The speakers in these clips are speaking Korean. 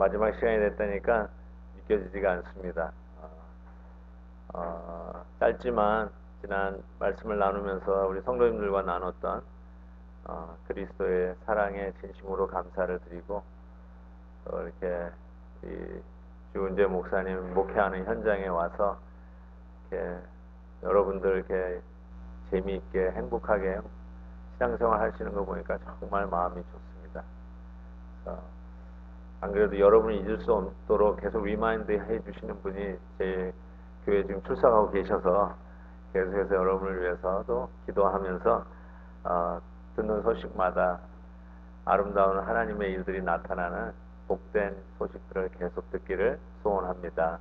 마지막 시간이 됐다니까 믿겨지지가 않습니다. 짧지만 지난 말씀을 나누면서 우리 성도님들과 나눴던 그리스도의 사랑에 진심으로 감사를 드리고 또 이렇게 이 주은재 목사님 목회하는 현장에 와서 이렇게 여러분들 이렇게 재미있게 행복하게 신앙생활 하시는 거 보니까 정말 마음이 좋습니다. 안 그래도 여러분이 잊을 수 없도록 계속 리마인드 해주시는 분이 제 교회에 지금 출석하고 계셔서 계속해서 여러분을 위해서도 기도하면서 듣는 소식마다 아름다운 하나님의 일들이 나타나는 복된 소식들을 계속 듣기를 소원합니다.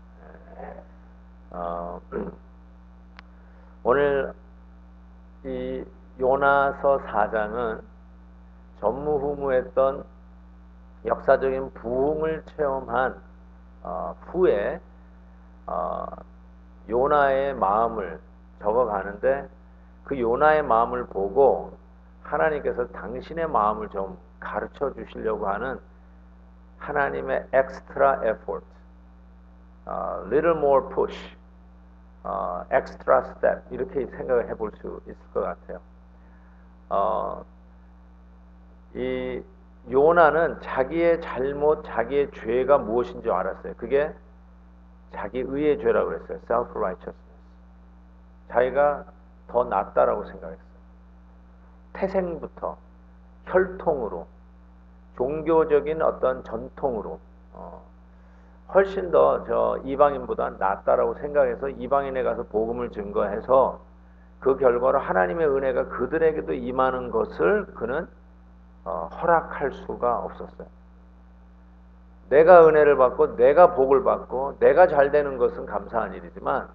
오늘 이 요나서 4장은 전무후무했던 역사적인 부흥을 체험한 후에 요나의 마음을 적어가는데 그 요나의 마음을 보고 하나님께서 당신의 마음을 좀 가르쳐 주시려고 하는 하나님의 extra effort, little more push, extra step 이렇게 생각을 해볼 수 있을 것 같아요. 이 요나는 자기의 잘못, 자기의 죄가 무엇인 줄 알았어요. 그게 자기 의의 죄라고 그랬어요. self-righteousness. 자기가 더 낫다라고 생각했어요. 태생부터 혈통으로, 종교적인 어떤 전통으로 훨씬 더 저 이방인보다 낫다라고 생각해서 이방인에 가서 복음을 증거해서 그 결과로 하나님의 은혜가 그들에게도 임하는 것을 그는 허락할 수가 없었어요. 내가 은혜를 받고 내가 복을 받고 내가 잘 되는 것은 감사한 일이지만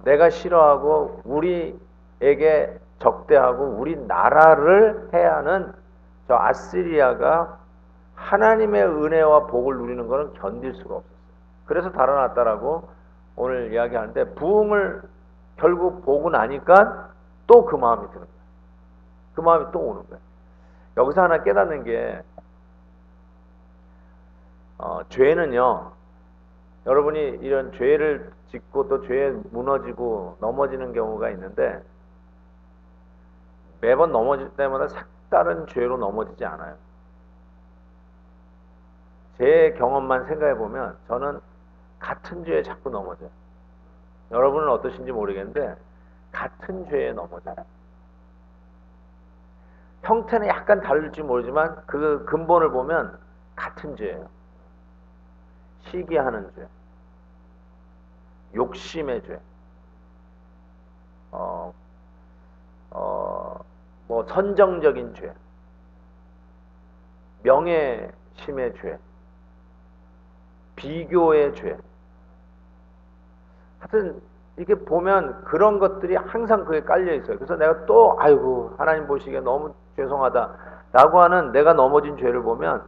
내가 싫어하고 우리에게 적대하고 우리 나라를 해하는 저 아시리아가 하나님의 은혜와 복을 누리는 것은 견딜 수가 없었어요. 그래서 달아났다라고 오늘 이야기하는데 부흥을 결국 보고 나니까 또 그 마음이 드는 거예요. 그 마음이 또 오는 거예요. 여기서 하나 깨닫는 게 죄는요, 여러분이 이런 죄를 짓고 또 죄에 무너지고 넘어지는 경우가 있는데 매번 넘어질 때마다 색다른 죄로 넘어지지 않아요. 제 경험만 생각해 보면 저는 같은 죄에 자꾸 넘어져요. 여러분은 어떠신지 모르겠는데 같은 죄에 넘어져요. 형태는 약간 다를지 모르지만 그 근본을 보면 같은 죄예요. 시기하는 죄, 욕심의 죄, 뭐 선정적인 죄, 명예심의 죄, 비교의 죄. 하여튼 이렇게 보면 그런 것들이 항상 그게 깔려 있어요. 그래서 내가 또 아이고 하나님 보시기에 너무 죄송하다 라고 하는 내가 넘어진 죄를 보면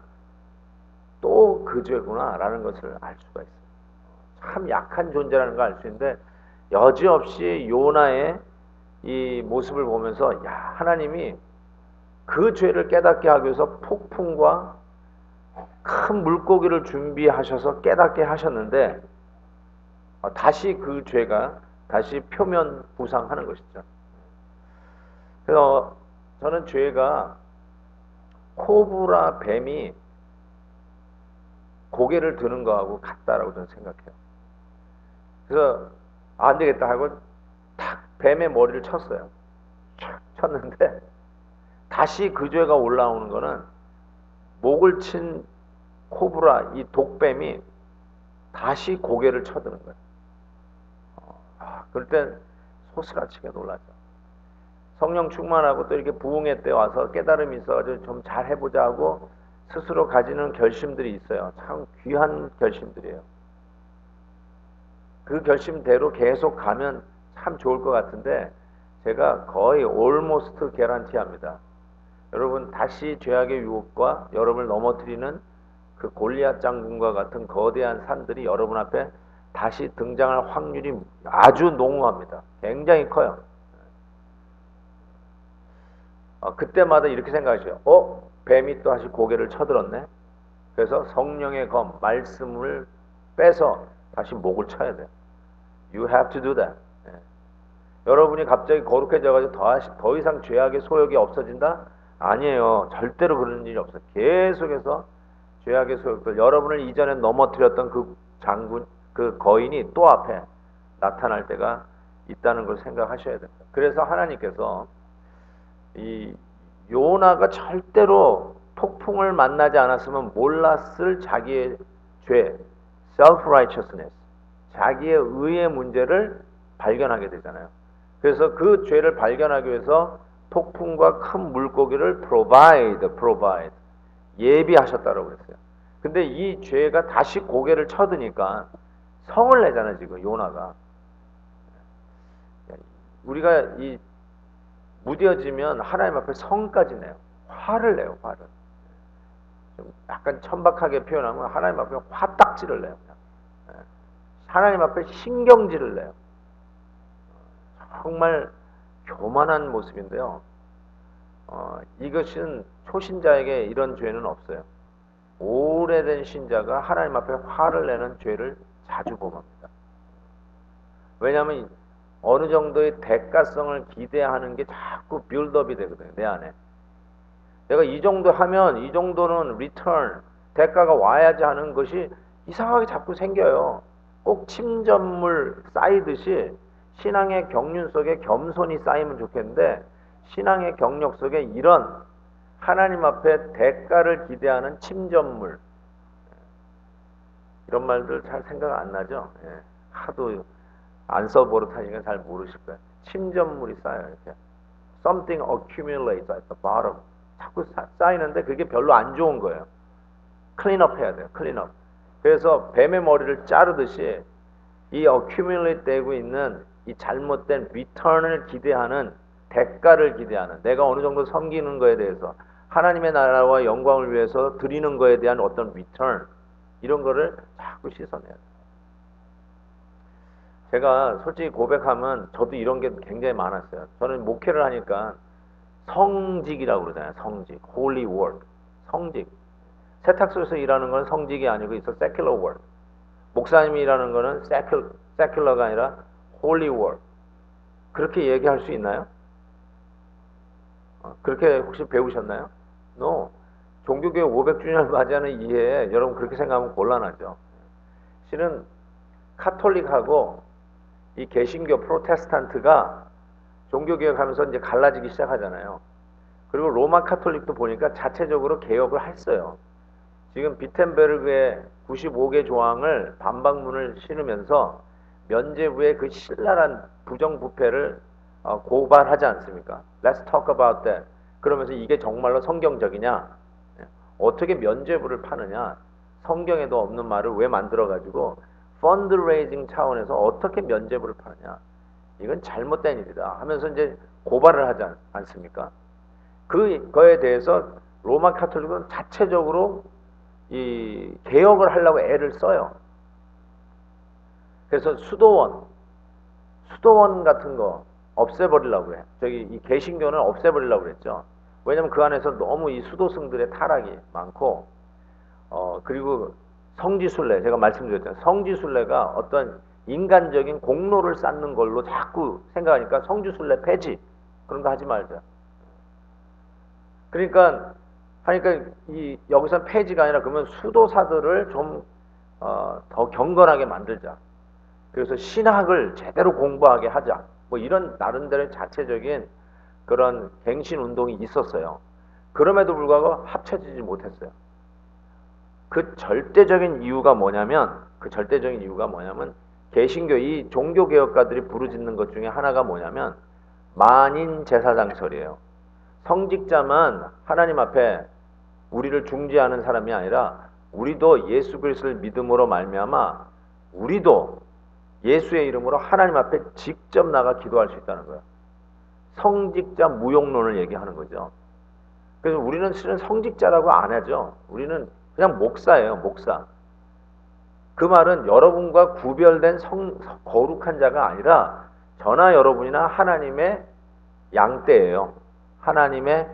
또 그 죄구나 라는 것을 알 수가 있어요. 참 약한 존재라는 걸 알 수 있는데 여지없이 요나의 이 모습을 보면서 야, 하나님이 그 죄를 깨닫게 하기 위해서 폭풍과 큰 물고기를 준비하셔서 깨닫게 하셨는데 다시 그 죄가 다시 표면 부상하는 것이죠. 그래서 저는 죄가 코브라 뱀이 고개를 드는 거하고 같다라고 저는 생각해요. 그래서 안 되겠다 하고 탁 뱀의 머리를 쳤어요. 쳤는데 다시 그 죄가 올라오는 거는 목을 친 코브라 이 독뱀이 다시 고개를 쳐드는 거예요. 그럴 땐 소스라치게 놀라죠. 성령 충만하고 또 이렇게 부흥회 때 와서 깨달음이 있어가지고 좀 잘 해보자 하고 스스로 가지는 결심들이 있어요. 참 귀한 결심들이에요. 그 결심대로 계속 가면 참 좋을 것 같은데 제가 거의 almost 개런티합니다. 여러분 다시 죄악의 유혹과 여러분을 넘어뜨리는 그 골리앗 장군과 같은 거대한 산들이 여러분 앞에 다시 등장할 확률이 아주 농후합니다. 굉장히 커요. 그때마다 이렇게 생각하시죠. 뱀이 또 다시 고개를 쳐들었네. 그래서 성령의 검, 말씀을 빼서 다시 목을 쳐야 돼요. You have to do that. 예. 여러분이 갑자기 거룩해져가지고 더 이상 죄악의 소욕이 없어진다? 아니에요. 절대로 그런 일이 없어요. 계속해서 죄악의 소욕들, 여러분을 이전에 넘어뜨렸던 그 장군, 그 거인이 또 앞에 나타날 때가 있다는 걸 생각하셔야 됩니다. 그래서 하나님께서 이 요나가 절대로 폭풍을 만나지 않았으면 몰랐을 자기의 죄, self-righteousness, 자기의 의의 문제를 발견하게 되잖아요. 그래서 그 죄를 발견하기 위해서 폭풍과 큰 물고기를 provide, 예비하셨다고 그랬어요. 근데 이 죄가 다시 고개를 쳐드니까 성을 내잖아요, 지금 요나가. 우리가 이 무뎌지면 하나님 앞에 성까지 내요. 화를 내요, 화를. 좀 약간 천박하게 표현하면 하나님 앞에 화딱지를 내요. 그냥. 하나님 앞에 신경질을 내요. 정말 교만한 모습인데요. 이것은 초신자에게 이런 죄는 없어요. 오래된 신자가 하나님 앞에 화를 내는 죄를 자주 범합니다. 왜냐하면 어느 정도의 대가성을 기대하는 게 자꾸 빌드업이 되거든요, 내 안에. 내가 이 정도 하면 이 정도는 리턴, 대가가 와야지 하는 것이 이상하게 자꾸 생겨요. 꼭 침전물 쌓이듯이 신앙의 경륜 속에 겸손이 쌓이면 좋겠는데, 신앙의 경력 속에 이런 하나님 앞에 대가를 기대하는 침전물, 이런 말들 잘 생각 안 나죠? 예. 하도 안 써버릇하니까 잘 모르실 거예요. 침전물이 쌓여요. 이렇게. Something accumulates at the bottom. 자꾸 쌓이는데 그게 별로 안 좋은 거예요. 클린업 해야 돼요. 클린업. 그래서 뱀의 머리를 자르듯이 이 accumulate 되고 있는 이 잘못된 return을 기대하는, 대가를 기대하는, 내가 어느 정도 섬기는 거에 대해서 하나님의 나라와 영광을 위해서 드리는 거에 대한 어떤 return, 이런 거를 자꾸 씻어내야 돼요. 제가 솔직히 고백하면 저도 이런 게 굉장히 많았어요. 저는 목회를 하니까 성직이라고 그러잖아요. 성직, holy work, 성직. 세탁소에서 일하는 건 성직이 아니고 있어 secular work. 목사님이 일하는 거는 secular가 아니라 holy work. 그렇게 얘기할 수 있나요? 그렇게 혹시 배우셨나요? No. 종교교회 500주년을 맞이하는 이해에 여러분 그렇게 생각하면 곤란하죠. 실은 카톨릭하고 이 개신교 프로테스탄트가 종교개혁하면서 이제 갈라지기 시작하잖아요. 그리고 로마 카톨릭도 보니까 자체적으로 개혁을 했어요. 지금 비텐베르그의 95개 조항을 반박문을 실으면서 면죄부의 그 신랄한 부정부패를 고발하지 않습니까? Let's talk about that. 그러면서 이게 정말로 성경적이냐? 어떻게 면죄부를 파느냐? 성경에도 없는 말을 왜 만들어가지고 펀드레이징 차원에서 어떻게 면죄부를 파느냐? 이건 잘못된 일이다 하면서 이제 고발을 하지 않습니까? 그거에 대해서 로마 카톨릭은 자체적으로 이 개혁을 하려고 애를 써요. 그래서 수도원 같은 거 없애버리려고 그래. 저기 이 개신교는 없애버리려고 그랬죠. 왜냐면 그 안에서 너무 이 수도승들의 타락이 많고, 그리고 성지순례, 제가 말씀드렸잖아요. 성지순례가 어떤 인간적인 공로를 쌓는 걸로 자꾸 생각하니까 성지순례 폐지, 그런 거 하지 말자. 그러니까 여기서 폐지가 아니라 그러면 수도사들을 좀 더 경건하게 만들자. 그래서 신학을 제대로 공부하게 하자. 뭐 이런 나름대로의 자체적인 그런 갱신 운동이 있었어요. 그럼에도 불구하고 합쳐지지 못했어요. 그 절대적인 이유가 뭐냐면 개신교 이 종교 개혁가들이 부르짖는 것 중에 하나가 뭐냐면 만인 제사장설이에요. 성직자만 하나님 앞에 우리를 중지하는 사람이 아니라 우리도 예수 그리스도를 믿음으로 말미암아 우리도 예수의 이름으로 하나님 앞에 직접 나가 기도할 수 있다는 거예요. 성직자 무용론을 얘기하는 거죠. 그래서 우리는 실은 성직자라고 안 하죠. 우리는 그냥 목사예요, 목사. 그 말은 여러분과 구별된 거룩한 자가 아니라 저나 여러분이나 하나님의 양떼예요. 하나님의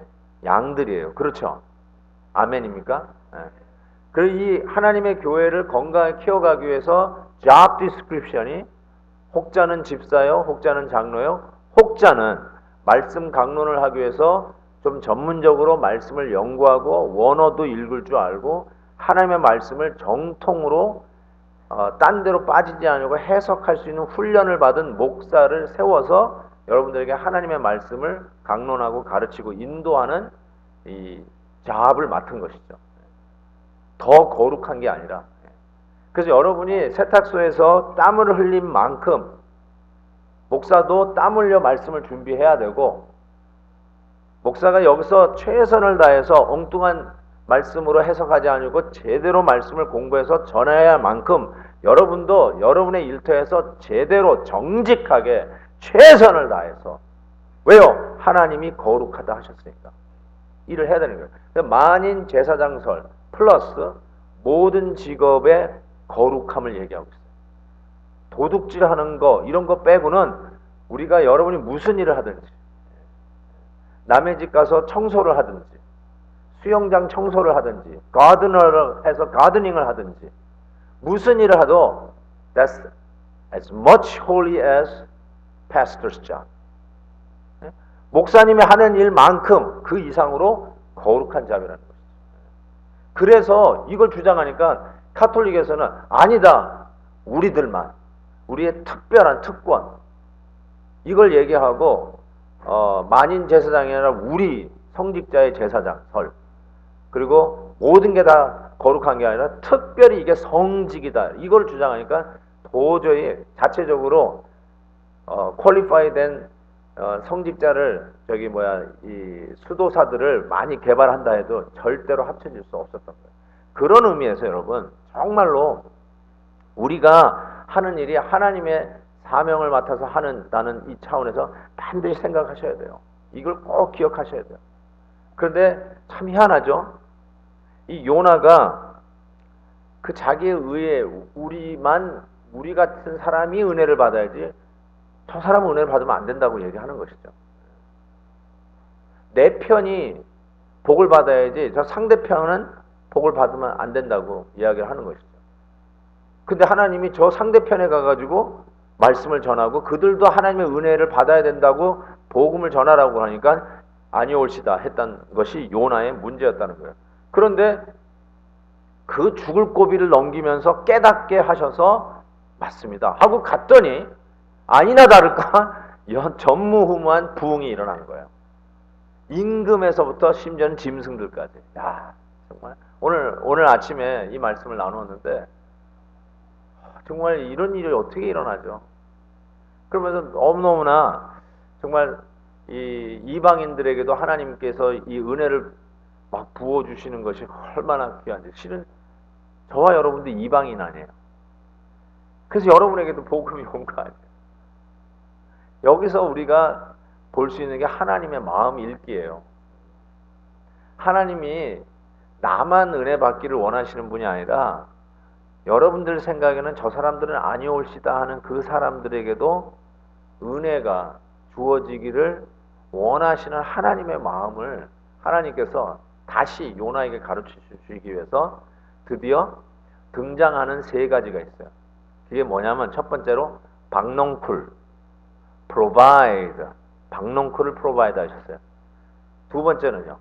양들이에요. 그렇죠? 아멘입니까? 네. 그리고 이 하나님의 교회를 건강하게 키워가기 위해서 job description이 혹자는 집사요, 혹자는 장로요, 혹자는 말씀 강론을 하기 위해서 좀 전문적으로 말씀을 연구하고 원어도 읽을 줄 알고 하나님의 말씀을 정통으로 딴 데로 빠지지 않으려고 해석할 수 있는 훈련을 받은 목사를 세워서 여러분들에게 하나님의 말씀을 강론하고 가르치고 인도하는 이 잡을 맡은 것이죠. 더 거룩한 게 아니라. 그래서 여러분이 세탁소에서 땀을 흘린 만큼 목사도 땀 흘려 말씀을 준비해야 되고, 목사가 여기서 최선을 다해서 엉뚱한 말씀으로 해석하지 않고 제대로 말씀을 공부해서 전해야 할 만큼 여러분도 여러분의 일터에서 제대로 정직하게 최선을 다해서, 왜요? 하나님이 거룩하다 하셨으니까 일을 해야 되는 거예요. 만인 제사장설 플러스 모든 직업의 거룩함을 얘기하고 있어요. 도둑질하는 거 이런 거 빼고는 우리가 여러분이 무슨 일을 하든지, 남의 집 가서 청소를 하든지, 수영장 청소를 하든지, 가드너를 해서 가드닝을 하든지, 무슨 일을 하도 that's as much holy as pastor's job. 목사님이 하는 일만큼 그 이상으로 거룩한 잡이라는 것이죠. 그래서 이걸 주장하니까 카톨릭에서는 아니다, 우리들만, 우리의 특별한 특권, 이걸 얘기하고 만인 제사장이 아니라 우리 성직자의 제사장 설, 그리고 모든 게 다 거룩한 게 아니라 특별히 이게 성직이다, 이걸 주장하니까 도저히 자체적으로 퀄리파이 된 성직자를 이 수도사들을 많이 개발한다 해도 절대로 합쳐질 수 없었던 거예요. 그런 의미에서 여러분, 정말로 우리가 하는 일이 하나님의 사명을 맡아서 하는다는 이 차원에서 반드시 생각하셔야 돼요. 이걸 꼭 기억하셔야 돼요. 그런데 참 희한하죠? 이 요나가 그 자기의 의에 우리 같은 사람이 은혜를 받아야지 저 사람은 은혜를 받으면 안 된다고 얘기하는 것이죠. 내 편이 복을 받아야지 저 상대편은 복을 받으면 안 된다고 이야기를 하는 것이죠. 근데 하나님이 저 상대편에 가가지고 말씀을 전하고 그들도 하나님의 은혜를 받아야 된다고 복음을 전하라고 하니까 아니올시다 했던 것이 요나의 문제였다는 거예요. 그런데 그 죽을 고비를 넘기면서 깨닫게 하셔서 맞습니다 하고 갔더니 아니나 다를까 전무후무한 부흥이 일어난 거예요. 임금에서부터 심지어는 짐승들까지. 야, 정말 오늘 아침에 이 말씀을 나누었는데 정말 이런 일이 어떻게 일어나죠? 그러면서 너무너무나 정말 이 이방인들에게도 하나님께서 이 은혜를 막 부어주시는 것이 얼마나 귀한지. 실은 저와 여러분도 이방인 아니에요. 그래서 여러분에게도 복음이 온 거 아니에요. 여기서 우리가 볼 수 있는 게 하나님의 마음 읽기예요. 하나님이 나만 은혜 받기를 원하시는 분이 아니라 여러분들 생각에는 저 사람들은 아니올시다 하는 그 사람들에게도 은혜가 주어지기를 원하시는 하나님의 마음을 하나님께서 다시 요나에게 가르치시기 위해서 드디어 등장하는 세 가지가 있어요. 그게 뭐냐면 첫 번째로 박농쿨, provide, 박농쿨을 provide 하셨어요. 두 번째는요,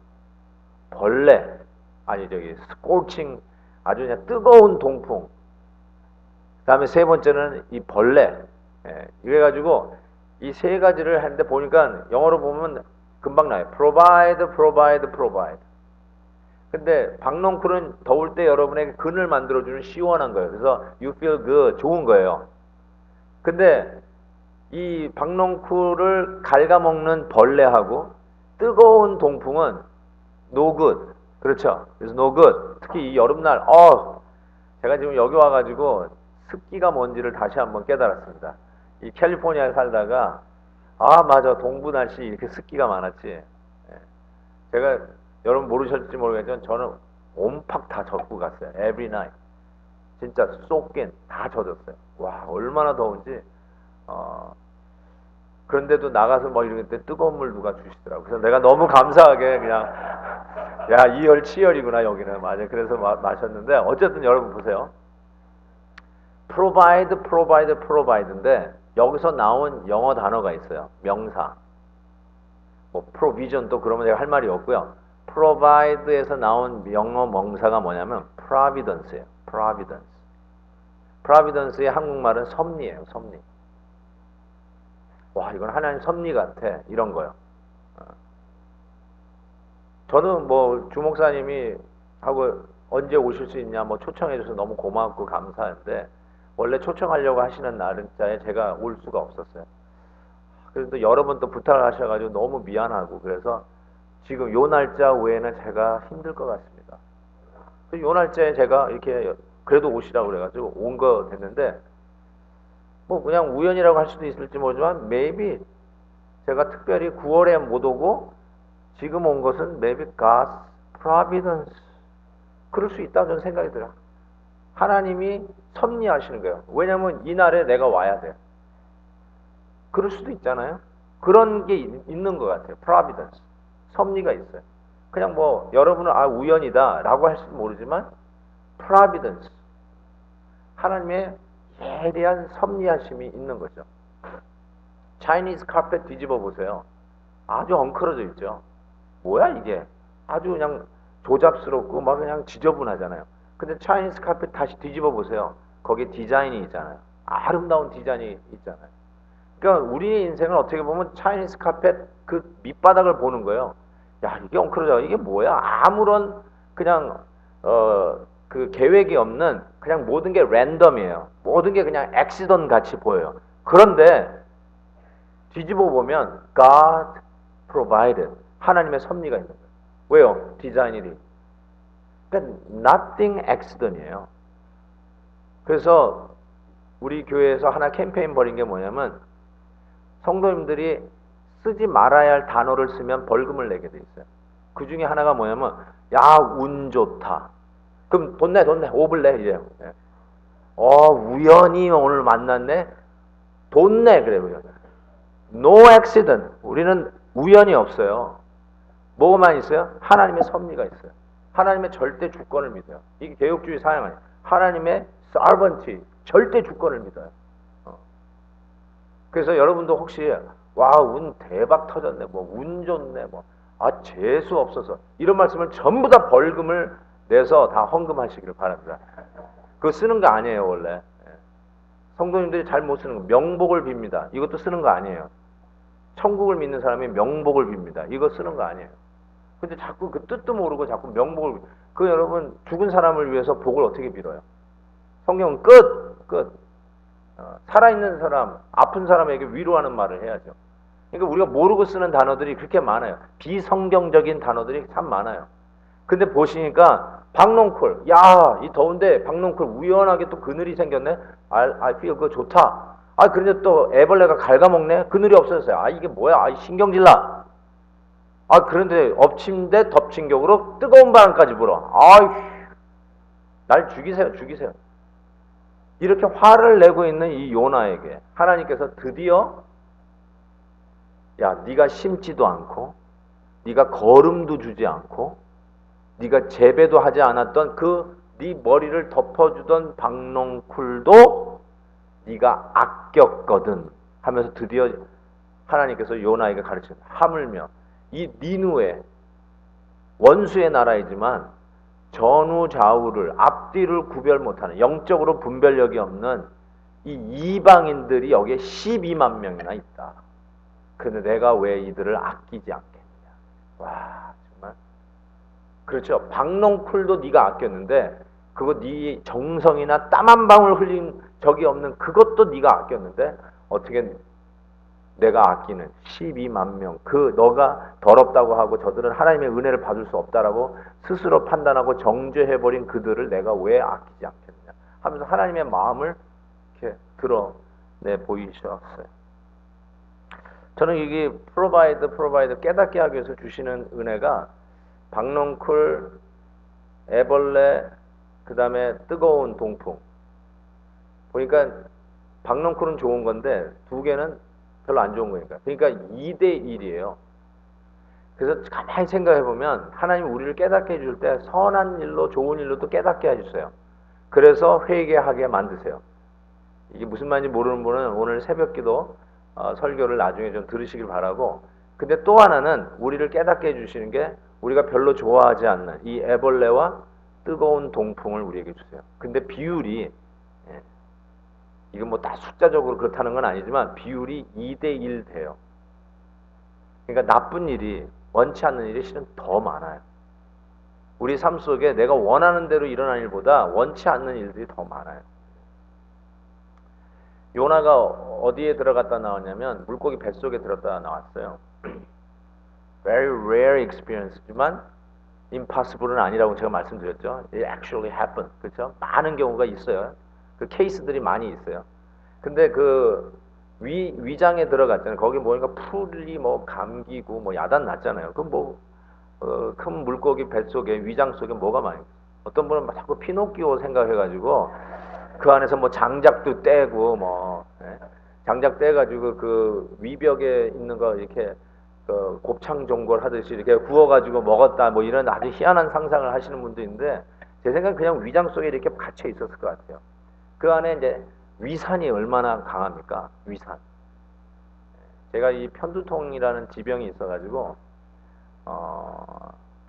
벌레, scorching, 아주 그냥 뜨거운 동풍. 그 다음에 세 번째는 이 벌레. 이래가지고 이 세 가지를 했는데 보니까 영어로 보면 금방 나요. provide, provide, provide. 근데 박농쿨은 더울 때 여러분에게 근을 만들어주는 시원한 거예요. 그래서 you feel good, 좋은 거예요. 근데 이 박농쿨을 갉아먹는 벌레하고 뜨거운 동풍은 no good. 그렇죠? 그래서 no good. 특히 이 여름날, 제가 지금 여기 와가지고 습기가 뭔지를 다시 한번 깨달았습니다. 이 캘리포니아에 살다가, 맞아, 동부 날씨 이렇게 습기가 많았지. 제가 여러분 모르실지 모르겠지만 저는 온팍 다 젖고 갔어요. Every night. 진짜 쏙긴 다 젖었어요. 와, 얼마나 더운지. 그런데도 나가서 뭐 이럴 때 뜨거운 물 누가 주시더라고요. 그래서 내가 너무 감사하게 그냥 야, 이열치열이구나 여기는. 맞아요. 그래서 마셨는데 어쨌든 여러분 보세요. provide인데 여기서 나온 영어 단어가 있어요. 명사. 뭐 provision도 그러면 내가 할 말이 없고요. provide에서 나온 영어 명사가 뭐냐면 providence예요. providence의 한국말은 섭리예요. 섭리. 와, 이건 하나님 섭리 같아. 이런 거요. 저는 뭐 주목사님이 하고 언제 오실 수 있냐 뭐 초청해 줘서 너무 고맙고 감사한데 원래 초청하려고 하시는 날짜에 제가 올 수가 없었어요. 그래도 여러 번 또 부탁을 하셔가지고 너무 미안하고 그래서 지금 요 날짜 외에는 제가 힘들 것 같습니다. 요 날짜에 제가 이렇게 그래도 오시라고 그래가지고 온 거 됐는데 뭐 그냥 우연이라고 할 수도 있을지 모르지만 maybe 제가 특별히 9월에 못 오고 지금 온 것은 maybe God's providence. 그럴 수 있다고 저는 생각이 들어요. 하나님이 섭리하시는 거예요. 왜냐하면 이 날에 내가 와야 돼요. 그럴 수도 있잖아요. 그런 게 있는 것 같아요. providence. 섭리가 있어요. 그냥 뭐 여러분은 아 우연이다 라고 할지도 모르지만 providence. 하나님의 예리한 섭리하심이 있는 거죠. 차이니즈 카펫 뒤집어 보세요. 아주 엉클어져 있죠. 뭐야 이게? 아주 그냥 조잡스럽고 막 그냥 지저분하잖아요. 근데 차이니즈 카펫 다시 뒤집어 보세요. 거기에 디자인이 있잖아요. 아름다운 디자인이 있잖아요. 그러니까 우리의 인생은 어떻게 보면 차이니즈 카펫 그 밑바닥을 보는 거예요. 야 이게 엉클어져. 이게 뭐야? 아무런 그냥 그 계획이 없는 그냥 모든 게 랜덤이에요. 모든 게 그냥 액시던 같이 보여요. 그런데 뒤집어 보면 God provided. 하나님의 섭리가 있는 거예요. 왜요? 디자인이. 그러니까 nothing accident이에요. 그래서 우리 교회에서 하나 캠페인 벌인 게 뭐냐면 성도님들이 쓰지 말아야 할 단어를 쓰면 벌금을 내게 돼 있어요. 그 중에 하나가 뭐냐면 야, 운 좋다. 그럼 돈 내, 5불 내, 이제. 우연히 오늘 만났네? 돈 내, 그래, 우연. No accident. 우리는 우연이 없어요. 뭐만 있어요? 하나님의 섭리가 있어요. 하나님의 절대 주권을 믿어요. 이게 개혁주의 사양 아니에요. 하나님의 sovereignty, 절대 주권을 믿어요. 그래서 여러분도 혹시 와, 운 대박 터졌네, 뭐 운 좋네, 뭐 재수 없어서 이런 말씀을 전부 다 벌금을 내서 다 헌금하시기를 바랍니다. 그거 쓰는 거 아니에요 원래. 성도님들이 잘 못 쓰는 거 명복을 빕니다. 이것도 쓰는 거 아니에요. 천국을 믿는 사람이 명복을 빕니다. 이거 쓰는 거 아니에요. 근데 자꾸 그 뜻도 모르고 자꾸 명복을 그 여러분 죽은 사람을 위해서 복을 어떻게 빌어요? 성경은 끝. 살아있는 사람, 아픈 사람에게 위로하는 말을 해야죠. 그러니까 우리가 모르고 쓰는 단어들이 그렇게 많아요. 비성경적인 단어들이 참 많아요. 근데 보시니까 박농쿨, 야, 이 더운데 박농쿨 우연하게 또 그늘이 생겼네. I feel 그거 좋다. 그런데 또 애벌레가 갉아먹네. 그늘이 없어졌어요. 이게 뭐야? 신경질나. 그런데 엎친 데 덮친 격으로 뜨거운 바람까지 불어. 날 죽이세요. 이렇게 화를 내고 있는 이 요나에게 하나님께서 드디어 야, 네가 심지도 않고 네가 거름도 주지 않고 네가 재배도 하지 않았던 그 네 머리를 덮어주던 박농쿨도 네가 아꼈거든 하면서 드디어 하나님께서 요나에게 가르칩니다. 하물며 이 니누에 원수의 나라이지만 전후 좌우를 앞뒤를 구별 못하는 영적으로 분별력이 없는 이 이방인들이 여기에 12만 명이나 있다. 근데 내가 왜 이들을 아끼지 않겠느냐. 와 정말 그렇죠. 박농쿨도 네가 아꼈는데 그거 네 정성이나 땀 한 방울 흘린 적이 없는 그것도 네가 아꼈는데 어떻게 내가 아끼는 12만 명, 너가 더럽다고 하고 저들은 하나님의 은혜를 받을 수 없다라고 스스로 판단하고 정죄해버린 그들을 내가 왜 아끼지 않겠느냐 하면서 하나님의 마음을 이렇게 드러내 보이셨어요. 저는 이게 프로바이드 깨닫게 하기 위해서 주시는 은혜가 박농쿨, 애벌레, 그 다음에 뜨거운 동풍. 보니까 박농쿨은 좋은 건데 두 개는 별로 안 좋은 거니까. 그러니까 2대 1이에요. 그래서 가만히 생각해 보면 하나님 우리를 깨닫게 해줄 때 선한 일로 좋은 일로도 깨닫게 해주세요. 그래서 회개하게 만드세요. 이게 무슨 말인지 모르는 분은 오늘 새벽기도 설교를 나중에 좀 들으시길 바라고. 근데 또 하나는 우리를 깨닫게 해주시는 게 우리가 별로 좋아하지 않는 이 애벌레와 뜨거운 동풍을 우리에게 주세요. 근데 비율이 예, 이건 뭐 다 숫자적으로 그렇다는 건 아니지만 비율이 2대1 돼요. 그러니까 나쁜 일이 원치 않는 일이 실은 더 많아요. 우리 삶 속에 내가 원하는 대로 일어나는 일보다 원치 않는 일들이 더 많아요. 요나가 어디에 들어갔다 나왔냐면 물고기 뱃속에 들었다 나왔어요. Very rare experience지만 impossible은 아니라고 제가 말씀드렸죠. It actually happened. 그렇죠? 많은 경우가 있어요. 그 케이스들이 많이 있어요. 근데 그 위장에 들어갔잖아요. 거기 뭐니까 풀이 뭐 감기고 뭐 야단 났잖아요. 그 뭐 큰 물고기 뱃속에 위장 속에 뭐가 많이. 어떤 분은 자꾸 피노키오 생각해가지고 그 안에서 뭐 장작도 떼고 뭐 장작 떼가지고 그 위벽에 있는 거 이렇게 그 곱창 전골 하듯이 이렇게 구워가지고 먹었다 뭐 이런 아주 희한한 상상을 하시는 분도 있는데 제 생각엔 그냥 위장 속에 이렇게 갇혀 있었을 것 같아요. 그 안에 이제 위산이 얼마나 강합니까? 위산. 제가 이 편두통이라는 지병이 있어가지고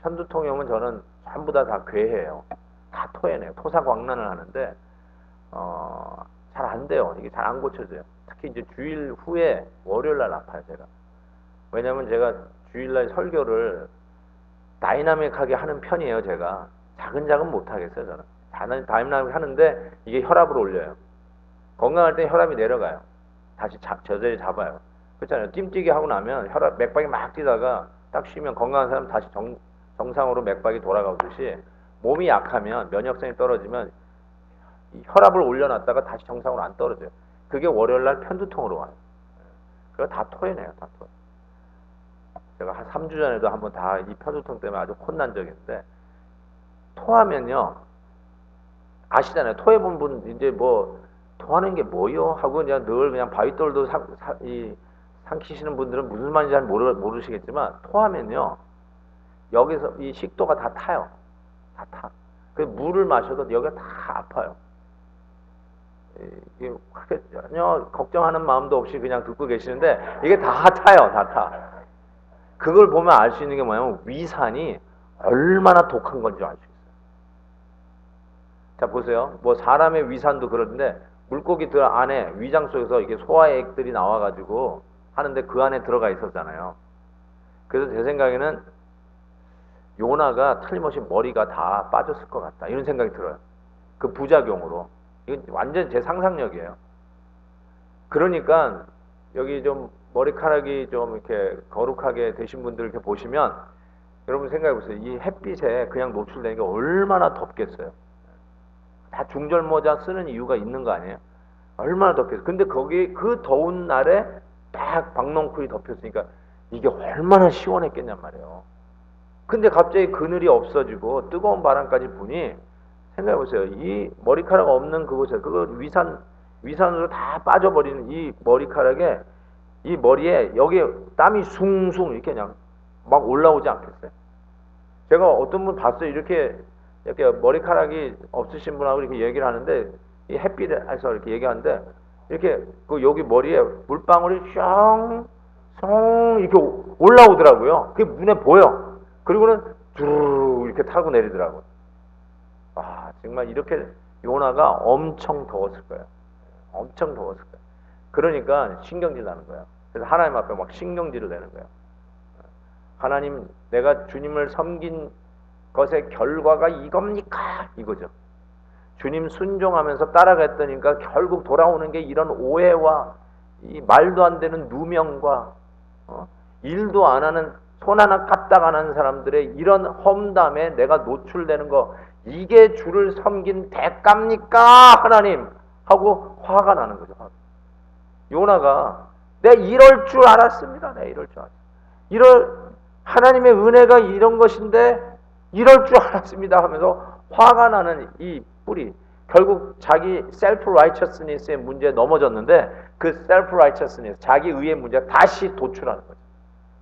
편두통이 오면 저는 전부 다 괴해요. 다 토해내요. 토사광란을 하는데 잘 안 돼요. 이게 잘 안 고쳐져요. 특히 이제 주일 후에 월요일 날 아파요, 제가. 왜냐면 제가 주일날 설교를 다이나믹하게 하는 편이에요, 제가. 자근자근 못 하겠어요, 저는. 다이나믹 하는데 이게 혈압을 올려요. 건강할 때 혈압이 내려가요. 다시 저절히 잡아요. 그렇잖아요. 뜀뛰기 하고 나면 맥박이 막 뛰다가 딱 쉬면 건강한 사람 다시 정상으로 맥박이 돌아가듯이 몸이 약하면 면역성이 떨어지면 혈압을 올려놨다가 다시 정상으로 안 떨어져요. 그게 월요일날 편두통으로 와요. 그거 다 토해내요, 다 토해. 제가 한 3주 전에도 한번 다 이 편두통 때문에 아주 혼난 적이 있는데 토하면요 아시잖아요. 토해본 분 이제 뭐 토하는 게 뭐요? 하고 그냥 늘 그냥 바위돌도 삼키시는 분들은 무슨 말인지 잘 모르시겠지만 토하면요 여기서 이 식도가 다 타요. 다 타. 그 물을 마셔도 여기가 다 아파요. 이게 전혀 걱정하는 마음도 없이 그냥 듣고 계시는데 이게 다 타요. 다 타. 그걸 보면 알 수 있는 게 뭐냐면 위산이 얼마나 독한 건지 알 수 있어요. 자 보세요. 뭐 사람의 위산도 그런데 물고기들 안에 위장 속에서 이게 소화액들이 나와가지고 하는데 그 안에 들어가 있었잖아요. 그래서 제 생각에는 요나가 틀림없이 머리가 다 빠졌을 것 같다 이런 생각이 들어요. 그 부작용으로. 이건 완전 제 상상력이에요. 그러니까 여기 좀 머리카락이 좀 이렇게 거룩하게 되신 분들 이렇게 보시면 여러분 생각해 보세요. 이 햇빛에 그냥 노출되는 게 얼마나 덥겠어요. 다 중절모자 쓰는 이유가 있는 거 아니에요? 얼마나 덥겠어요. 근데 거기 그 더운 날에 딱 박농쿨이 덮였으니까 이게 얼마나 시원했겠냔 말이에요. 근데 갑자기 그늘이 없어지고 뜨거운 바람까지 부니 생각해 보세요. 이 머리카락 없는 그곳에 그거 위산으로 다 빠져버리는 이 머리카락에 이 머리에 여기 땀이 숭숭 이렇게 그냥 막 올라오지 않겠어요? 제가 어떤 분 봤어요. 이렇게 머리카락이 없으신 분하고 이렇게 얘기를 하는데 이 햇빛에서 이렇게 얘기하는데 이렇게 그 여기 머리에 물방울이 숑숑 이렇게 올라오더라고요. 그게 눈에 보여. 그리고는 쭈르르 이렇게 타고 내리더라고요. 아 정말 이렇게 요나가 엄청 더웠을 거예요. 엄청 더웠을 거예요. 그러니까 신경질 나는 거예요. 그래서 하나님 앞에 막 신경질을 내는 거예요. 하나님, 내가 주님을 섬긴 것의 결과가 이겁니까? 이거죠. 주님 순종하면서 따라갔더니까 결국 돌아오는 게 이런 오해와 이 말도 안 되는 누명과 일도 안 하는 손 하나 까딱 안 하는 사람들의 이런 험담에 내가 노출되는 거 이게 주를 섬긴 대가입니까? 하나님 하고 화가 나는 거죠. 요나가 내가 이럴 줄 알았습니다. 내가 이럴 줄 알았습니다. 하나님의 은혜가 이런 것인데 이럴 줄 알았습니다 하면서 화가 나는 이 뿌리 결국 자기 셀프 라이처스니스의 문제에 넘어졌는데 그 셀프 라이처스니스 자기 의의 문제가 다시 도출하는 거죠.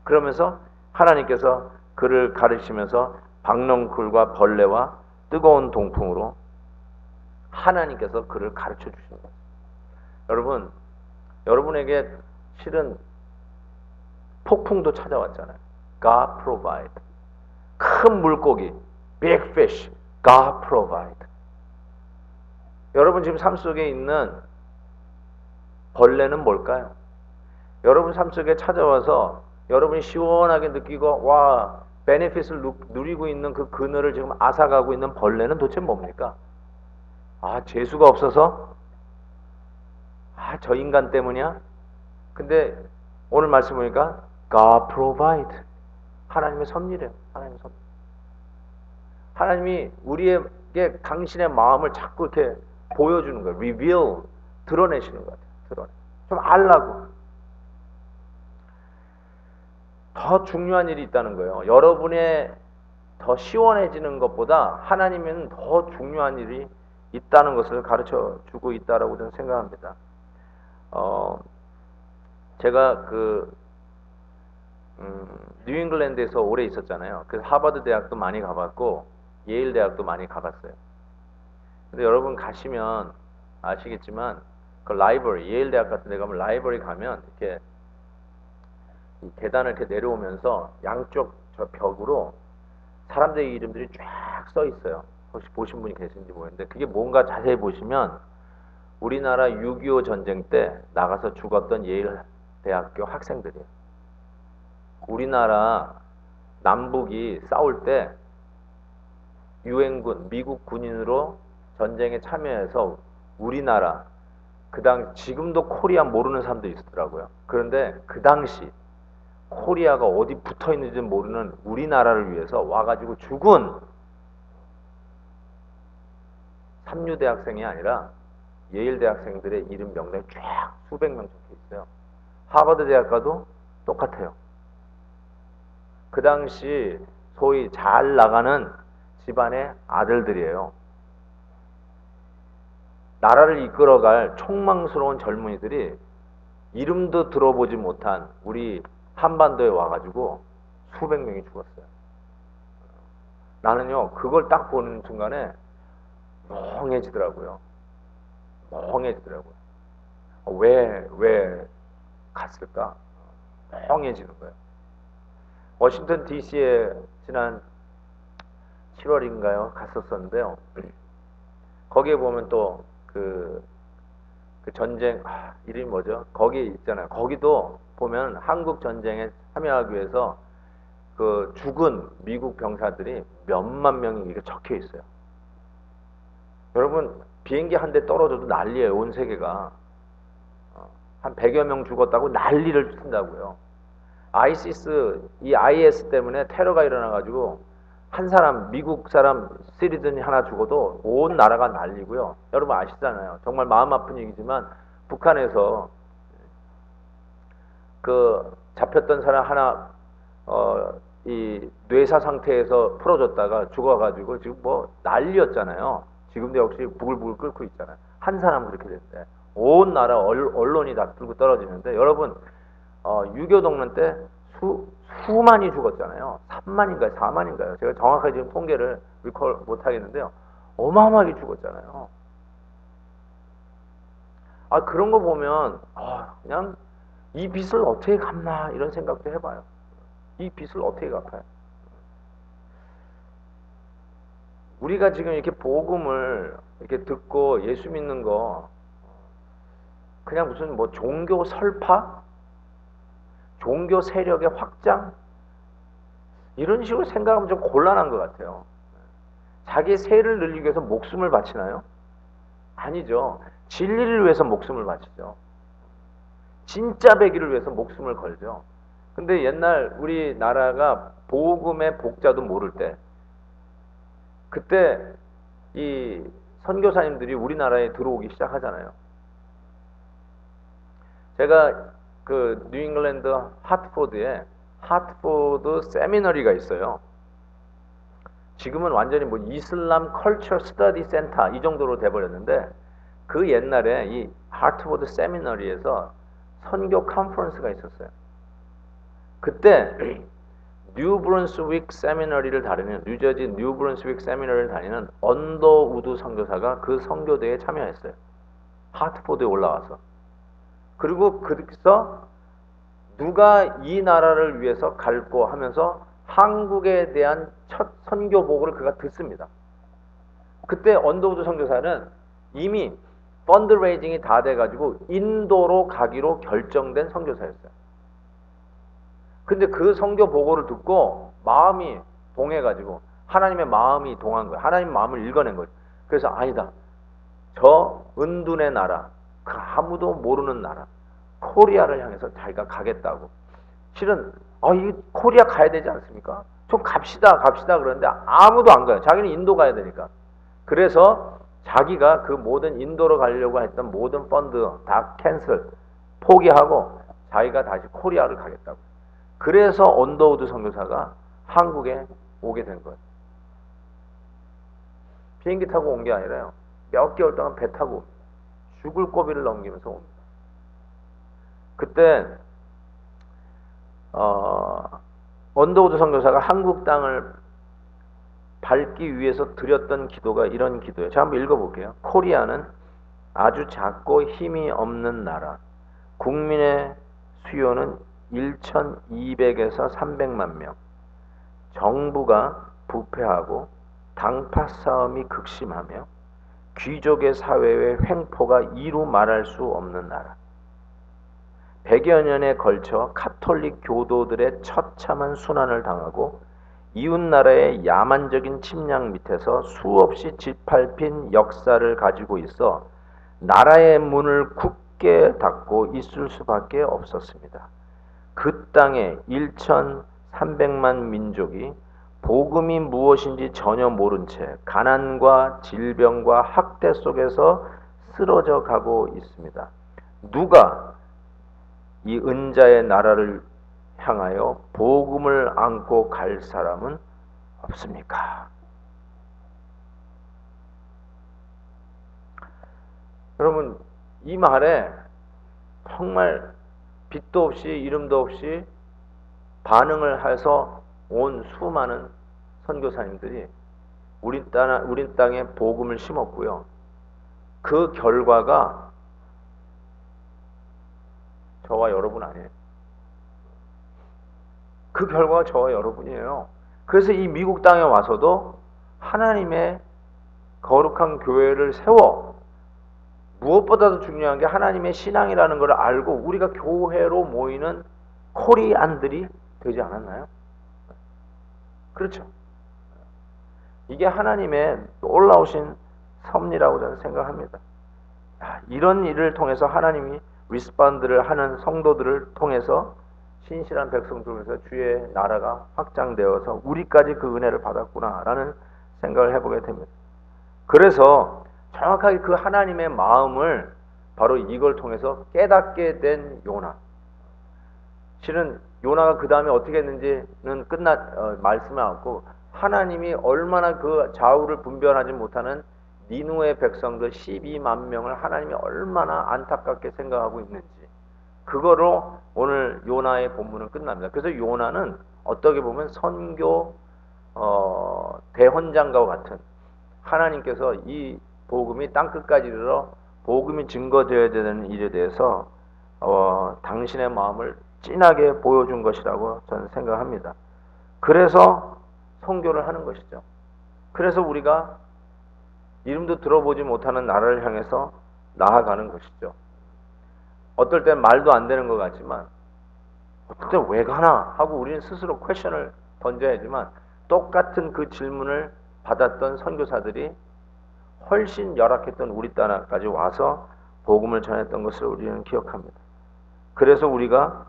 그러면서 하나님께서 그를 가르치면서 박넝쿨과 벌레와 뜨거운 동풍으로 하나님께서 그를 가르쳐 주십니다. 여러분, 여러분에게 실은 폭풍도 찾아왔잖아요. God provide. 큰 물고기, big fish, God provide. 여러분 지금 삶 속에 있는 벌레는 뭘까요? 여러분 삶 속에 찾아와서 여러분이 시원하게 느끼고 와 베네핏을 누리고 있는 그 그늘을 지금 앗아가고 있는 벌레는 도대체 뭡니까? 아, 재수가 없어서? 아, 저 인간 때문이야? 근데 오늘 말씀 보니까 God provide. 하나님의 섭리래요. 하나님의 섭리. 하나님이 우리에게 당신의 마음을 자꾸 이렇게 보여주는 거예요. reveal, 드러내시는 것 같아요. 드러내. 좀 알라고. 더 중요한 일이 있다는 거예요. 여러분의 더 시원해지는 것보다 하나님은 더 중요한 일이 있다는 것을 가르쳐 주고 있다라고 저는 생각합니다. 제가 뉴잉글랜드에서 오래 있었잖아요. 그래서 하버드 대학도 많이 가봤고 예일 대학도 많이 가봤어요. 근데 여러분 가시면 아시겠지만 그 라이브러리, 예일 대학 같은 데 가면 라이브러리 가면 이렇게 이 계단을 이렇게 내려오면서 양쪽 저 벽으로 사람들의 이름들이 쫙 써 있어요. 혹시 보신 분이 계신지 모르겠는데 그게 뭔가 자세히 보시면 우리나라 6.25 전쟁 때 나가서 죽었던 예일 대학교 학생들이에요. 우리나라 남북이 싸울 때 유엔군, 미국 군인으로 전쟁에 참여해서 우리나라 지금도 코리아 모르는 사람도 있더라고요. 그런데 그 당시 코리아가 어디 붙어 있는지 모르는 우리나라를 위해서 와가지고 죽은 삼류 대학생이 아니라 예일 대학생들의 이름 명단이 쫙 수백 명 적혀 있어요. 하버드 대학과도 똑같아요. 그 당시 소위 잘 나가는 집안의 아들들이에요. 나라를 이끌어갈 촉망스러운 젊은이들이 이름도 들어보지 못한 우리 한반도에 와가지고 수백 명이 죽었어요. 나는요 그걸 딱 보는 순간에 멍해지더라고요. 멍해지더라고요. 왜 갔을까? 멍해지는 거예요. 워싱턴 DC에 지난 7월인가요? 갔었었는데요. 거기에 보면 또 그 전쟁 이름이 뭐죠? 거기 있잖아요. 거기도 보면 한국 전쟁에 참여하기 위해서 그 죽은 미국 병사들이 몇만 명이 이렇게 적혀 있어요. 여러분 비행기 한 대 떨어져도 난리예요. 온 세계가. 한 100여 명 죽었다고 난리를 친다고요. 이 IS 때문에 테러가 일어나가지고 한 사람, 미국 사람 시리즌이 하나 죽어도 온 나라가 난리고요. 여러분 아시잖아요. 정말 마음 아픈 얘기지만 북한에서 그 잡혔던 사람 하나 이 뇌사 상태에서 풀어줬다가 죽어가지고 지금 뭐 난리였잖아요. 지금도 역시 부글부글 끓고 있잖아요. 한 사람 그렇게 됐대. 온 나라 언론이 다 들고 떨어지는데 여러분 6.25 동란 때 수만이 죽었잖아요. 3만인가요? 4만인가요? 제가 정확하게 지금 통계를 리콜 못하겠는데요. 어마어마하게 죽었잖아요. 그런 거 보면 그냥 이 빚을 어떻게 갚나 이런 생각도 해봐요. 이 빚을 어떻게 갚아요? 우리가 지금 이렇게 복음을 이렇게 듣고 예수 믿는 거 그냥 무슨 뭐 종교 설파? 종교 세력의 확장? 이런 식으로 생각하면 좀 곤란한 것 같아요. 자기 세를 늘리기 위해서 목숨을 바치나요? 아니죠. 진리를 위해서 목숨을 바치죠. 진짜 배기를 위해서 목숨을 걸죠. 근데 옛날 우리나라가 복음의 복자도 모를 때 그때 이 선교사님들이 우리나라에 들어오기 시작하잖아요. 제가 그 뉴잉글랜드 하트포드에 하트포드 세미너리가 있어요. 지금은 완전히 뭐 이슬람 컬처 스터디 센터 이 정도로 돼버렸는데 그 옛날에 이 하트포드 세미너리에서 선교 컨퍼런스가 있었어요. 그때 뉴브런스윅 세미너리를 다니는 뉴저지 뉴브런스윅 세미너리를 다니는 언더우드 선교사가 그 선교대에 참여했어요. 하트포드에 올라와서. 그리고 거기서 누가 이 나라를 위해서 갈고 하면서 한국에 대한 첫 선교 보고를 그가 듣습니다. 그때 언더우드 선교사는 이미 펀드레이징이 다 돼가지고 인도로 가기로 결정된 선교사였어요. 근데 그 선교 보고를 듣고 마음이 동해가지고 하나님의 마음이 동한 거예요. 하나님 마음을 읽어낸 거예요. 그래서 아니다. 저 은둔의 나라, 그 아무도 모르는 나라, 코리아를 향해서 자기가 가겠다고. 실은 이 코리아 가야 되지 않습니까? 좀 갑시다 그러는데 아무도 안 가요. 자기는 인도 가야 되니까. 그래서 자기가 그 모든 인도로 가려고 했던 모든 펀드 다 캔슬, 포기하고 자기가 다시 코리아를 가겠다고. 그래서 언더우드 선교사가 한국에 오게 된 거예요. 비행기 타고 온 게 아니라요. 몇 개월 동안 배 타고 죽을 고비를 넘기면서 옵니다. 그때 언더우드 선교사가 한국 땅을 밟기 위해서 드렸던 기도가 이런 기도예요. 제가 한번 읽어볼게요. 코리아는 아주 작고 힘이 없는 나라. 국민의 수요는 1,200에서 300만 명. 정부가 부패하고 당파 싸움이 극심하며 귀족의 사회의 횡포가 이루 말할 수 없는 나라. 100여 년에 걸쳐 카톨릭 교도들의 처참한 순환을 당하고 이웃나라의 야만적인 침략 밑에서 수없이 짓밟힌 역사를 가지고 있어 나라의 문을 굳게 닫고 있을 수밖에 없었습니다. 그 땅에 1,300만 민족이 복음이 무엇인지 전혀 모른 채 가난과 질병과 학대 속에서 쓰러져 가고 있습니다. 누가 이 은자의 나라를 향하여 복음을 안고 갈 사람은 없습니까? 여러분, 이 말에 정말 빛도 없이 이름도 없이 반응을 해서 온 수많은 선교사님들이 우리 땅에 복음을 심었고요. 그 결과가 저와 여러분 아니에요. 그 결과가 저와 여러분이에요. 그래서 이 미국 땅에 와서도 하나님의 거룩한 교회를 세워 무엇보다도 중요한 게 하나님의 신앙이라는 걸 알고 우리가 교회로 모이는 코리안들이 되지 않았나요? 그렇죠. 이게 하나님의 놀라우신 섭리라고 저는 생각합니다. 이런 일을 통해서 하나님이 리스폰드를 하는 성도들을 통해서 신실한 백성들을 통해서 주의 나라가 확장되어서 우리까지 그 은혜를 받았구나라는 생각을 해보게 됩니다. 그래서 정확하게 그 하나님의 마음을 바로 이걸 통해서 깨닫게 된 요나. 실은 요나가 그 다음에 어떻게 했는지는 말씀을 않고 하나님이 얼마나 그 좌우를 분별하지 못하는 니누의 백성들 12만 명을 하나님이 얼마나 안타깝게 생각하고 있는지 그거로 오늘 요나의 본문은 끝납니다. 그래서 요나는 어떻게 보면 선교 대헌장과 같은 하나님께서 이 복음이 땅끝까지 이르러 복음이 증거되어야 되는 일에 대해서 당신의 마음을 진하게 보여준 것이라고 저는 생각합니다. 그래서 선교를 하는 것이죠. 그래서 우리가 이름도 들어보지 못하는 나라를 향해서 나아가는 것이죠. 어떨 땐 말도 안 되는 것 같지만 어떨 땐 왜 가나 하고 우리는 스스로 퀘션을 던져야지만 똑같은 그 질문을 받았던 선교사들이 훨씬 열악했던 우리 땅까지 와서 복음을 전했던 것을 우리는 기억합니다. 그래서 우리가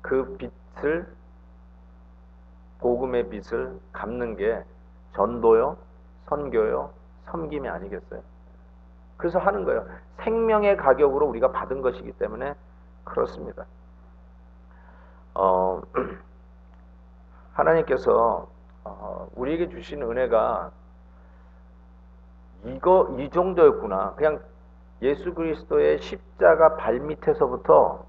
그 빛을 복음의 빛을 갚는 게 전도요, 선교요, 섬김이 아니겠어요? 그래서 하는 거예요. 생명의 가격으로 우리가 받은 것이기 때문에 그렇습니다. 하나님께서 우리에게 주신 은혜가 이 정도였구나. 그냥 예수 그리스도의 십자가 발밑에서부터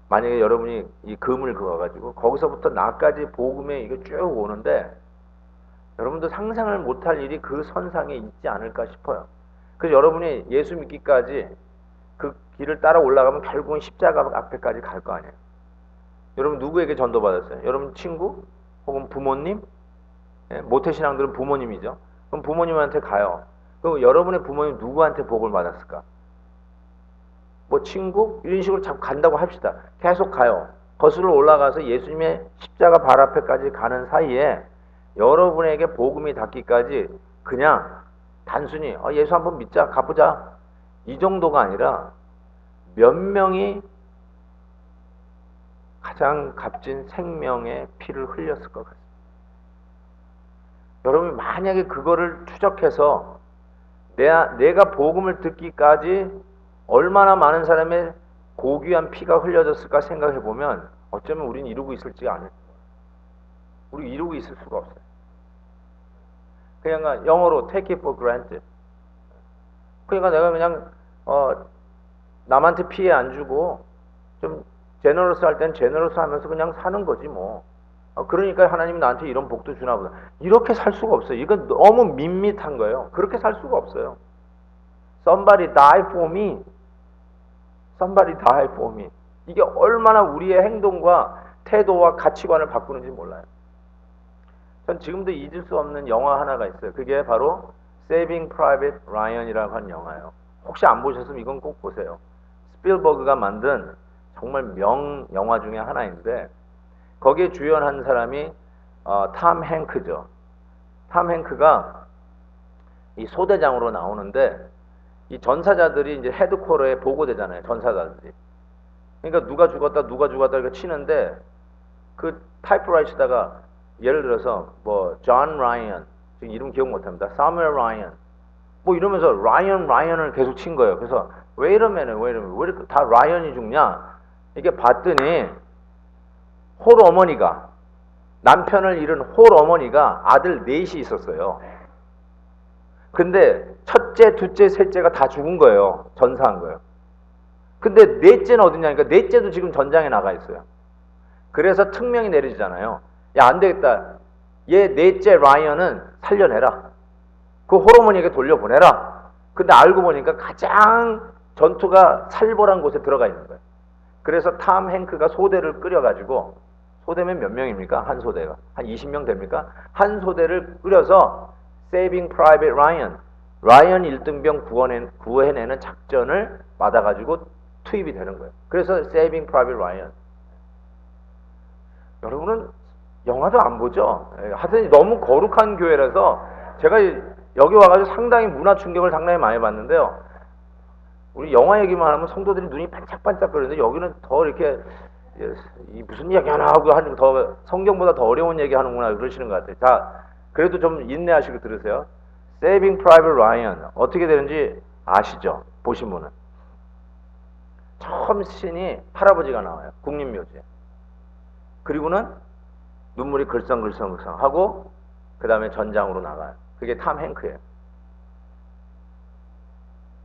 만약에 여러분이 이 금을 그어가지고 거기서부터 나까지 복음에 이게 쭉 오는데 여러분도 상상을 못할 일이 그 선상에 있지 않을까 싶어요. 그래서 여러분이 예수 믿기까지 그 길을 따라 올라가면 결국은 십자가 앞에까지 갈 거 아니에요. 여러분 누구에게 전도받았어요? 여러분 친구? 혹은 부모님? 예, 모태신앙들은 부모님이죠. 그럼 부모님한테 가요. 그럼 여러분의 부모님 누구한테 복을 받았을까? 뭐 친구? 이런 식으로 자꾸 간다고 합시다. 계속 가요. 거슬러 올라가서 예수님의 십자가 발 앞에까지 가는 사이에 여러분에게 복음이 닿기까지 그냥 단순히 예수 한번 믿자, 가보자 이 정도가 아니라 몇 명이 가장 값진 생명의 피를 흘렸을 것 같습니다. 여러분이 만약에 그거를 추적해서 내가 복음을 듣기까지 얼마나 많은 사람의 고귀한 피가 흘려졌을까 생각해 보면 어쩌면 우리는 이루고 있을지 않을 거예요. 우리 이루고 있을 수가 없어요. 그냥 영어로 take it for granted. 그러니까 내가 그냥 남한테 피해 안 주고 좀 제너러스 할 땐 제너러스 하면서 그냥 사는 거지 뭐. 그러니까 하나님이 나한테 이런 복도 주나 보다. 이렇게 살 수가 없어요. 이건 너무 밋밋한 거예요. 그렇게 살 수가 없어요. Somebody die for me. Somebody die for me. 이게 얼마나 우리의 행동과 태도와 가치관을 바꾸는지 몰라요. 전 지금도 잊을 수 없는 영화 하나가 있어요. 그게 바로 Saving Private Ryan이라고 하는 영화예요. 혹시 안 보셨으면 이건 꼭 보세요. 스필버그가 만든 정말 명 영화 중에 하나인데 거기에 주연한 사람이 탐 행크죠. 탐 행크가 이 소대장으로 나오는데 이 전사자들이 이제 헤드쿼터에 보고되잖아요. 전사자들이. 그러니까 누가 죽었다 이렇게 치는데 그 타이프라이트다가 예를 들어서 뭐 존 라이언 지금 이름 기억 못합니다. 사무엘 라이언 뭐 이러면서 라이언을 계속 친 거예요. 그래서 왜 이러면은 왜 이렇게 다 라이언이 죽냐? 이게 봤더니 홀 어머니가 남편을 잃은 홀 어머니가 아들 넷이 있었어요. 근데 첫째, 둘째, 셋째가 다 죽은 거예요. 전사한 거예요. 근데 넷째는 어디냐니까 넷째도 지금 전장에 나가 있어요. 그래서 특명이 내려지잖아요. 야, 안 되겠다. 얘 넷째 라이언은 살려내라. 그 홀어머니에게 돌려보내라. 근데 알고 보니까 가장 전투가 살벌한 곳에 들어가 있는 거예요. 그래서 탐 행크가 소대를 끓여가지고 소대면 몇 명입니까? 한 소대가. 한 20명 됩니까? 한 소대를 끓여서 Saving Private Ryan, 라이언 1등병 구해내는 작전을 받아가지고 투입이 되는 거예요. 그래서 Saving Private Ryan. 여러분은 영화도 안 보죠? 하여튼 너무 거룩한 교회라서 제가 여기 와가지고 상당히 문화 충격을 상당히 많이 받는데요. 우리 영화 얘기만 하면 성도들이 눈이 반짝반짝 거리는데 여기는 더 이렇게 무슨 얘기 하나 하고 하는 더 성경보다 더 어려운 얘기 하는구나 그러시는 것 같아요. 자, 그래도 좀 인내하시고 들으세요. Saving Private Ryan 어떻게 되는지 아시죠? 보신 분은. 처음 신이 할아버지가 나와요. 국립묘지에. 그리고는 눈물이 글썽글썽글썽 하고 그 다음에 전장으로 나가요. 그게 탐 행크예요.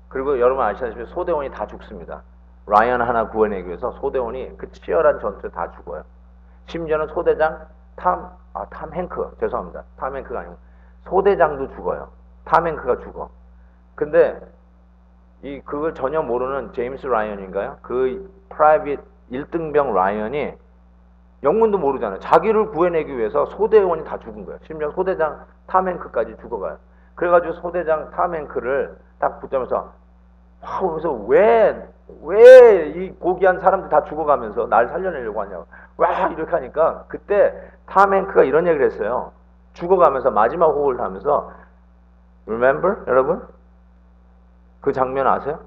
그리고 여러분 아시다시피 소대원이 다 죽습니다. 라이언 하나 구해내기 위해서 소대원이 그 치열한 전투에 다 죽어요. 심지어는 소대장 탐 행크 죄송합니다. 탐 행크가 아니고 소대장도 죽어요. 탐 행크가 죽어. 근데 그걸 전혀 모르는 제임스 라이언인가요? 그 프라이빗 1등병 라이언이 영문도 모르잖아요. 자기를 구해내기 위해서 소대원이 다 죽은 거예요. 심지어 소대장 탐 행크까지 죽어가요. 그래가지고 소대장 탐 행크를 딱 붙잡으면서 그래서 왜 이 고귀한 사람들 다 죽어가면서 날 살려내려고 하냐고 와 이렇게 하니까 그때 탐 행크가 이런 얘기를 했어요. 죽어가면서 마지막 호흡을 하면서 Remember 여러분? 그 장면 아세요?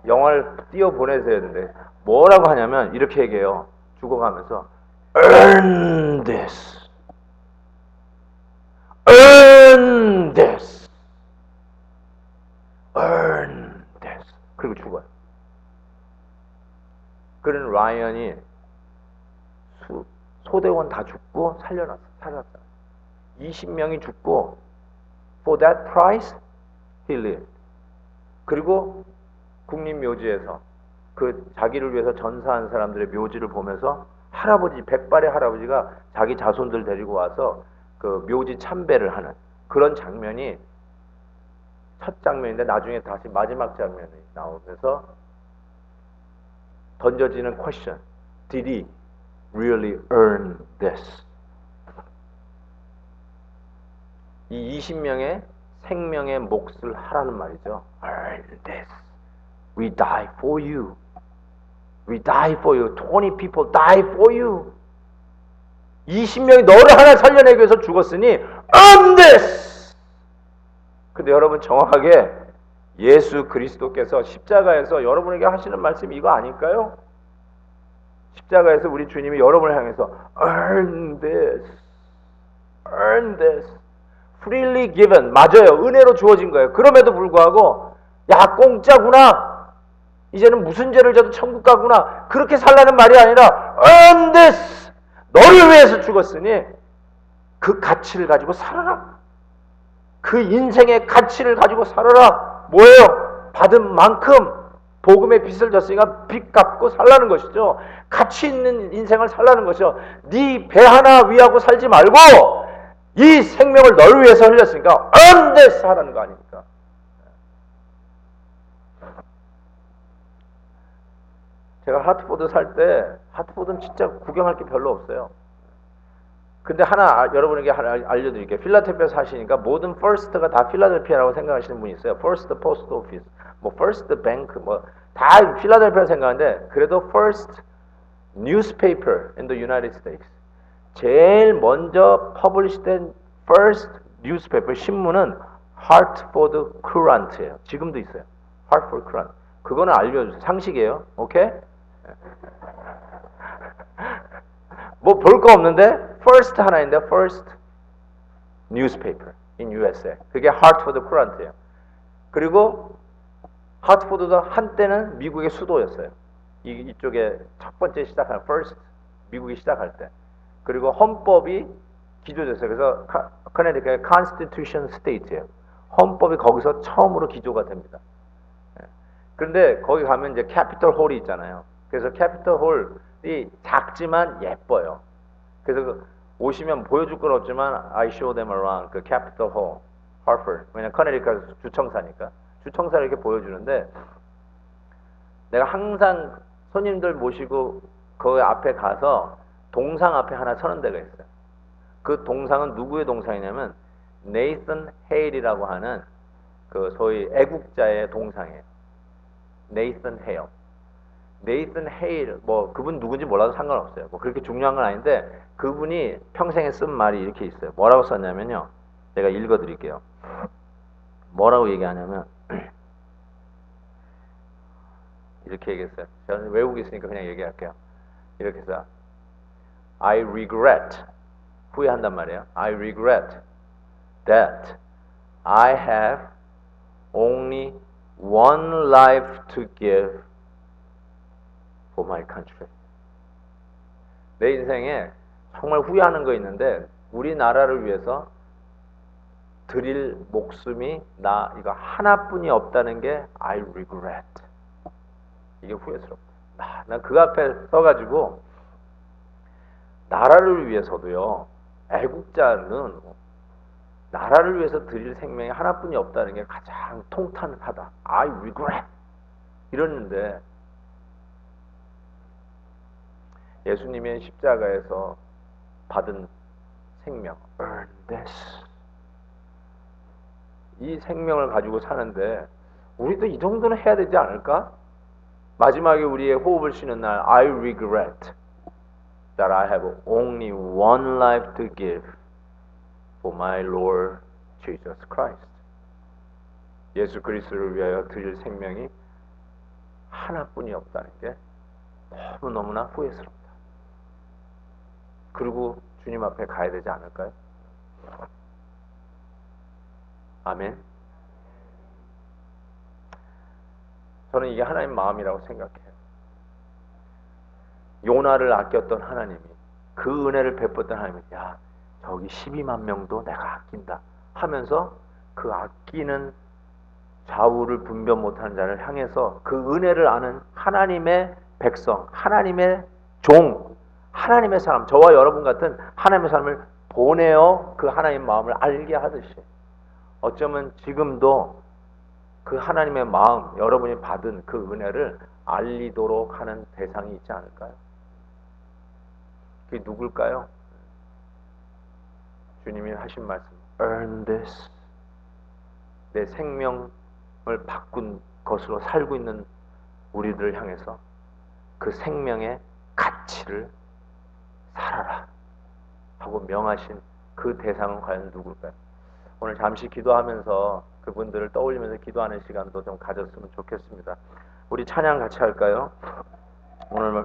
영화를 띄워 보내셔야 되는데 뭐라고 하냐면 이렇게 얘기해요. 죽어가면서 Earn this. Earn this. Earn this. 그리고 죽어요. 그런 라이언이 소대원 다 죽고 살았어요. 20명이 죽고 for that price he lived. 그리고 국립묘지에서 그 자기를 위해서 전사한 사람들의 묘지를 보면서 할아버지, 백발의 할아버지가 자기 자손들 데리고 와서 그 묘지 참배를 하는 그런 장면이 첫 장면인데 나중에 다시 마지막 장면이 나오면서 던져지는 question. Did he really earn this? 이 20명의 생명의 몫을 하라는 말이죠. Earn this. We die for you. We die for you. 20 people die for you. 20명이 너를 하나 살려내기 위해서 죽었으니 earn this. 근데 여러분 정확하게 예수 그리스도께서 십자가에서 여러분에게 하시는 말씀이 이거 아닐까요? 십자가에서 우리 주님이 여러분을 향해서 earn this. earn this. freely given. 맞아요. 은혜로 주어진 거예요. 그럼에도 불구하고 야 공짜구나. 이제는 무슨 죄를 져도 천국 가구나. 그렇게 살라는 말이 아니라 earn this. 너를 위해서 죽었으니 그 가치를 가지고 살아라. 그 인생의 가치를 가지고 살아라. 뭐예요? 받은 만큼 복음의 빚을 졌으니까 빚 갚고 살라는 것이죠. 가치 있는 인생을 살라는 것이죠. 네 배 하나 위하고 살지 말고 이 생명을 너를 위해서 흘렸으니까 earn this 하라는 거 아닙니까? 제가 하트포드 살 때 하트포드는 진짜 구경할 게 별로 없어요. 근데 하나 여러분에게 하나 알려드릴게요. 필라델피아 사시니까 모든 first가 다 필라델피아라고 생각하시는 분이 있어요. first post office, 뭐 first bank, 뭐 다 필라델피아 생각하는데 그래도 first newspaper in the United States, 제일 먼저 퍼블리시된 first newspaper 신문은 Hartford Courant예요. 지금도 있어요. Hartford Courant. 그거는 알려주세요. 상식이에요. 오케이? 뭐 볼 거 없는데 first 하나인데 first newspaper in USA. 그게 Hartford Courant예요. 그리고 하트포드도 한때는 미국의 수도였어요. 이쪽에 첫 번째 시작하는 first 미국이 시작할 때. 그리고 헌법이 기조됐어요. 그래서 커네디컷의 Constitution State예요. 헌법이 거기서 처음으로 기조가 됩니다. 그런데 거기 가면 이제 캐피털 홀이 있잖아요. 그래서 캐피털 홀이 작지만 예뻐요. 그래서 오시면 보여줄 건 없지만 I show them around 그 캐피털 홀, Hartford. 왜냐면 커네디컷 주청사니까. 주청사를 이렇게 보여주는데 내가 항상 손님들 모시고 그 앞에 가서 동상 앞에 하나 서는 데가 있어요. 그 동상은 누구의 동상이냐면 네이슨 헤일이라고 하는 그 소위 애국자의 동상이에요. 네이슨 헤일. 네이슨 헤일, 뭐 그분 누군지 몰라도 상관없어요. 뭐 그렇게 중요한 건 아닌데 그분이 평생에 쓴 말이 이렇게 있어요. 뭐라고 썼냐면요. 제가 읽어드릴게요. 뭐라고 얘기하냐면 이렇게 얘기했어요. 저는 외우고 있으니까 그냥 얘기할게요. 이렇게 해서 I regret, 후회한단 말이에요. I regret that I have only one life to give for my country. 내 인생에 정말 후회하는 거 있는데 우리나라를 위해서 드릴 목숨이 나 이거 하나뿐이 없다는 게 I regret. 이게 후회스럽다. 난 그 앞에 써가지고 나라를 위해서도요. 애국자는 나라를 위해서 드릴 생명이 하나뿐이 없다는 게 가장 통탄하다. I regret. 이러는데 예수님의 십자가에서 받은 생명, earn this. 이 생명을 가지고 사는데 우리도 이 정도는 해야 되지 않을까? 마지막에 우리의 호흡을 쉬는 날 I regret that I have only one life to give for my Lord Jesus Christ. 예수 그리스도를 위하여 드릴 생명이 하나뿐이 없다는 게 너무너무나 후회스럽다. 그리고 주님 앞에 가야 되지 않을까요? 아멘. 저는 이게 하나님 마음이라고 생각해요. 요나를 아꼈던 하나님이 그 은혜를 베풀었던 하나님이 야 저기 12만 명도 내가 아낀다 하면서 그 아끼는 좌우를 분별 못하는 자를 향해서 그 은혜를 아는 하나님의 백성, 하나님의 종, 하나님의 사람, 저와 여러분 같은 하나님의 사람을 보내어 그 하나님 마음을 알게 하듯이 어쩌면 지금도 그 하나님의 마음, 여러분이 받은 그 은혜를 알리도록 하는 대상이 있지 않을까요? 그게 누굴까요? 주님이 하신 말씀, earn this. 내 생명을 바꾼 것으로 살고 있는 우리들을 향해서 그 생명의 가치를 살아라 하고 명하신 그 대상은 과연 누굴까요? 오늘 잠시 기도하면서 그분들을 떠올리면서 기도하는 시간도 좀 가졌으면 좋겠습니다. 우리 찬양 같이 할까요? 오늘